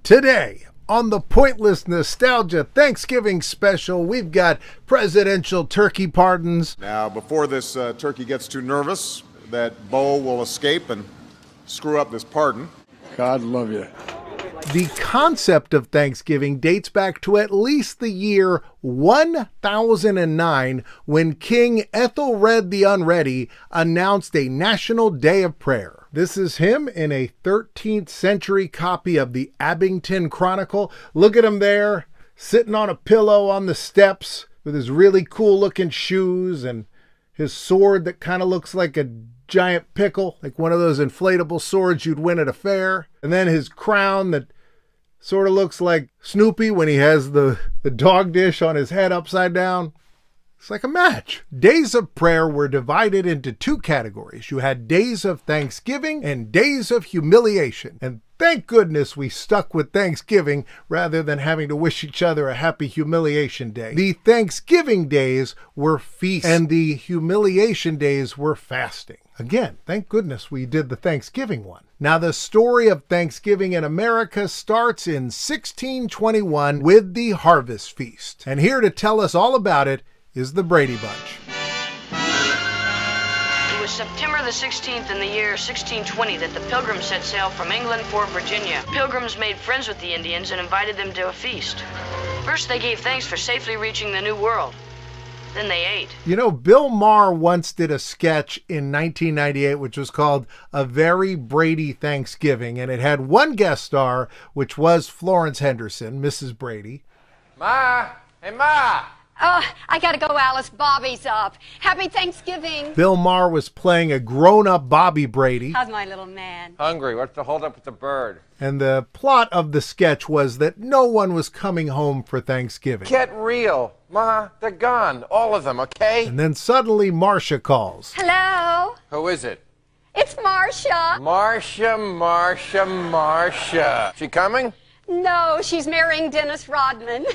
Today, on the Pointless Nostalgia Thanksgiving special, we've got presidential turkey pardons. Now, before this turkey gets too nervous, that Bo will escape and screw up this pardon. God love you. The concept of Thanksgiving dates back to at least the year 1009 when King Ethelred the Unready announced a national day of prayer. This is him in a 13th century copy of the Abington Chronicle. Look at him there, sitting on a pillow on the steps with his really cool looking shoes and his sword that kind of looks like a giant pickle, like one of those inflatable swords you'd win at a fair. And then his crown that sort of looks like Snoopy when he has the dog dish on his head upside down. It's like a match. Days of prayer were divided into two categories. You had days of thanksgiving and days of humiliation. And thank goodness we stuck with Thanksgiving rather than having to wish each other a happy humiliation day. The Thanksgiving days were feasts and the humiliation days were fasting. Again, thank goodness we did the Thanksgiving one. Now, the story of Thanksgiving in America starts in 1621 with the Harvest Feast. And here to tell us all about it is the Brady Bunch. It was September the 16th in the year 1620 that the Pilgrims set sail from England for Virginia. Pilgrims made friends with the Indians and invited them to a feast. First, they gave thanks for safely reaching the New World. Then they ate. You know, Bill Mahr once did a sketch in 1998 which was called A Very Brady Thanksgiving, and it had one guest star, which was Florence Henderson, Mrs. Brady. Ma! Hey, Ma! Oh, I gotta go, Alice. Bobby's up. Happy Thanksgiving. Bill Mahr was playing a grown-up Bobby Brady. How's my little man? Hungry. What's the hold up with the bird? And the plot of the sketch was that no one was coming home for Thanksgiving. Get real. Ma, they're gone. All of them, okay? And then suddenly Marcia calls. Hello? Who is it? It's Marcia. Marcia. She coming? No, she's marrying Dennis Rodman.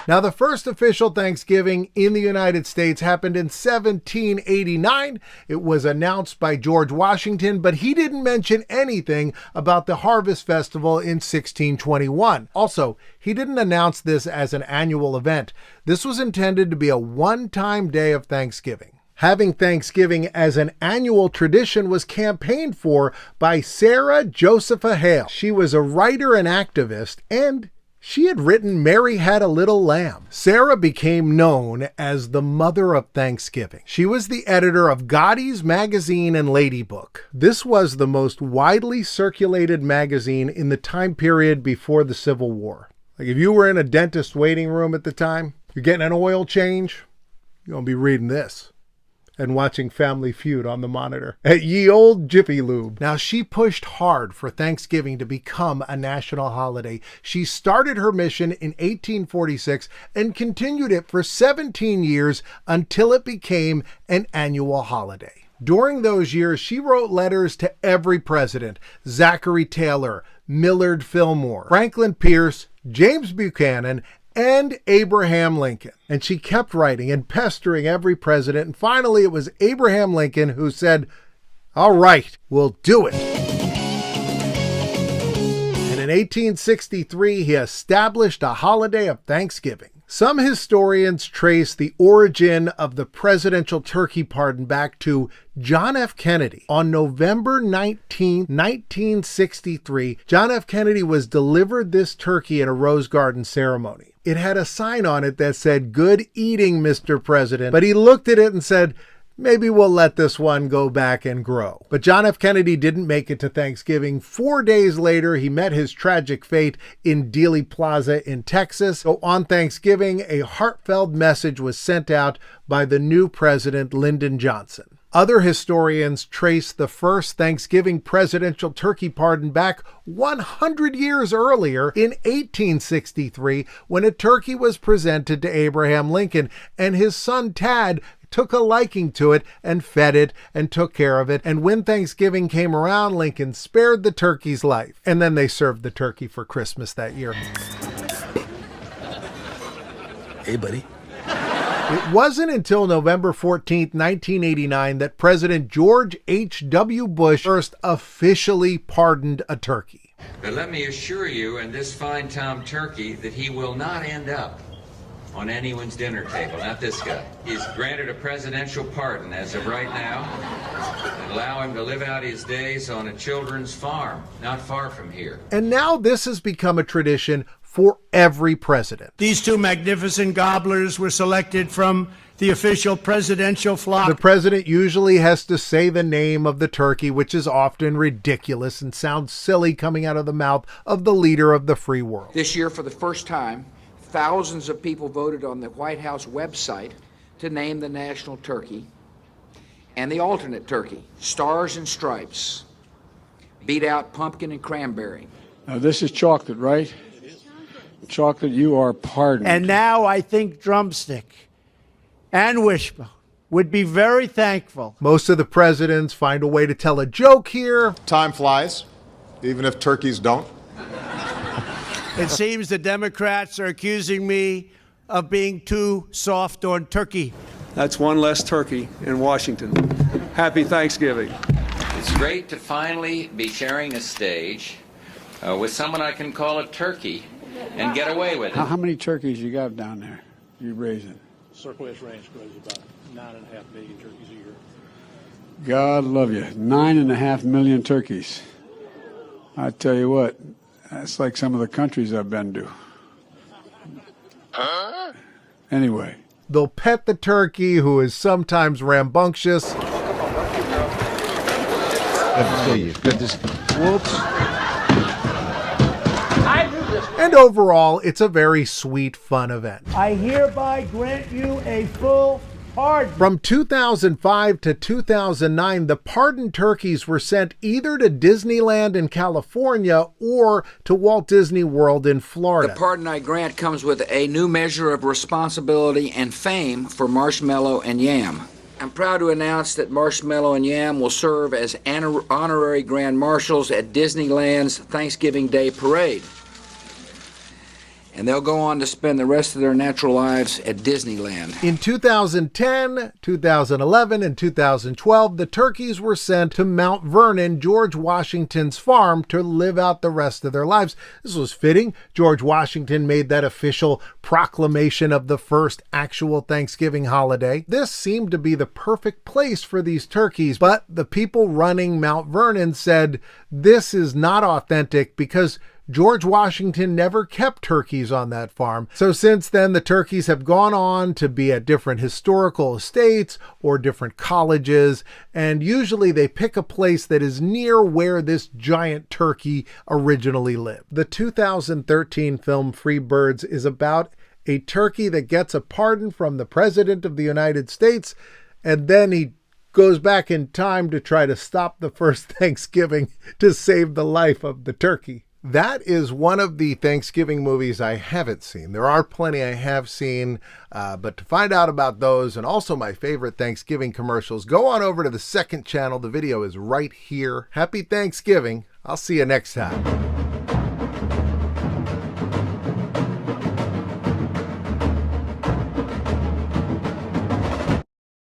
Now, the first official Thanksgiving in the United States happened in 1789. It was announced by George Washington, but he didn't mention anything about the Harvest Festival in 1621. Also, he didn't announce this as an annual event. This was intended to be a one-time day of Thanksgiving. Having Thanksgiving as an annual tradition was campaigned for by Sarah Josepha Hale. She was a writer and activist, and she had written Mary Had a Little Lamb. Sarah became known as the Mother of Thanksgiving. She was the editor of Godey's Magazine and Lady Book. This was the most widely circulated magazine in the time period before the Civil War. Like if you were in a dentist waiting room at the time, you're getting an oil change, you're going to be reading this and watching Family Feud on the monitor at ye old Jiffy Lube. Now, she pushed hard for Thanksgiving to become a national holiday. She started her mission in 1846 and continued it for 17 years until it became an annual holiday. During those years, she wrote letters to every president: Zachary Taylor, Millard Fillmore, Franklin Pierce, James Buchanan, and Abraham Lincoln. And she kept writing and pestering every president. And finally, it was Abraham Lincoln who said, "All right, we'll do it." And in 1863, he established a holiday of Thanksgiving. Some historians trace the origin of the presidential turkey pardon back to John F. Kennedy. On November 19, 1963, John F. Kennedy was delivered this turkey at a Rose Garden ceremony. It had a sign on it that said, "Good eating, Mr. President." But he looked at it and said, maybe we'll let this one go back and grow. But John F. Kennedy didn't make it to Thanksgiving. 4 days later, he met his tragic fate in Dealey Plaza in Texas. So on Thanksgiving, a heartfelt message was sent out by the new president, Lyndon Johnson. Other historians trace the first Thanksgiving presidential turkey pardon back 100 years earlier in 1863 when a turkey was presented to Abraham Lincoln, and his son Tad took a liking to it and fed it and took care of it. And when Thanksgiving came around, Lincoln spared the turkey's life. And then they served the turkey for Christmas that year. Hey, buddy. It wasn't until November 14th, 1989 that President George H.W. Bush first officially pardoned a turkey. But let me assure you and this fine Tom Turkey that he will not end up on anyone's dinner table, not this guy. He's granted a presidential pardon as of right now and allow him to live out his days on a children's farm not far from here. And now this has become a tradition for every president. These two magnificent gobblers were selected from the official presidential flock. The president usually has to say the name of the turkey, which is often ridiculous and sounds silly coming out of the mouth of the leader of the free world. This year, for the first time, thousands of people voted on the White House website to name the national turkey and the alternate turkey. Stars and Stripes beat out pumpkin and cranberry. Now, this is chocolate, right? Chocolate, you are pardoned. And now I think Drumstick and Wishbone would be very thankful. Most of the presidents find a way to tell a joke here. Time flies, even if turkeys don't. It seems the Democrats are accusing me of being too soft on turkey. That's one less turkey in Washington. Happy Thanksgiving. It's great to finally be sharing a stage with someone I can call a turkey and get away with it. How many turkeys you got down there you raising? Circle-S Ranch grows about 9.5 million turkeys a year. God love you. 9.5 million turkeys. I tell you what, that's like some of the countries I've been to. Huh? Anyway. They'll pet the turkey, who is sometimes rambunctious. Good to see you. Good to see you. Whoops. And overall, it's a very sweet, fun event. I hereby grant you a full pardon. From 2005 to 2009, the pardoned turkeys were sent either to Disneyland in California or to Walt Disney World in Florida. The pardon I grant comes with a new measure of responsibility and fame for Marshmallow and Yam. I'm proud to announce that Marshmallow and Yam will serve as honorary grand marshals at Disneyland's Thanksgiving Day Parade. And they'll go on to spend the rest of their natural lives at Disneyland. In 2010, 2011, and 2012, the turkeys were sent to Mount Vernon, George Washington's farm, to live out the rest of their lives. This was fitting. George Washington made that official proclamation of the first actual Thanksgiving holiday. This seemed to be the perfect place for these turkeys, but the people running Mount Vernon said this is not authentic because George Washington never kept turkeys on that farm. So since then, the turkeys have gone on to be at different historical estates or different colleges, and usually they pick a place that is near where this giant turkey originally lived. The 2013 film Free Birds is about a turkey that gets a pardon from the President of the United States, and then he goes back in time to try to stop the first Thanksgiving to save the life of the turkey. That is one of the Thanksgiving movies I haven't seen. There are plenty I have seen, but to find out about those and also my favorite Thanksgiving commercials, go on over to the second channel. The video is right here. Happy Thanksgiving. I'll see you next time.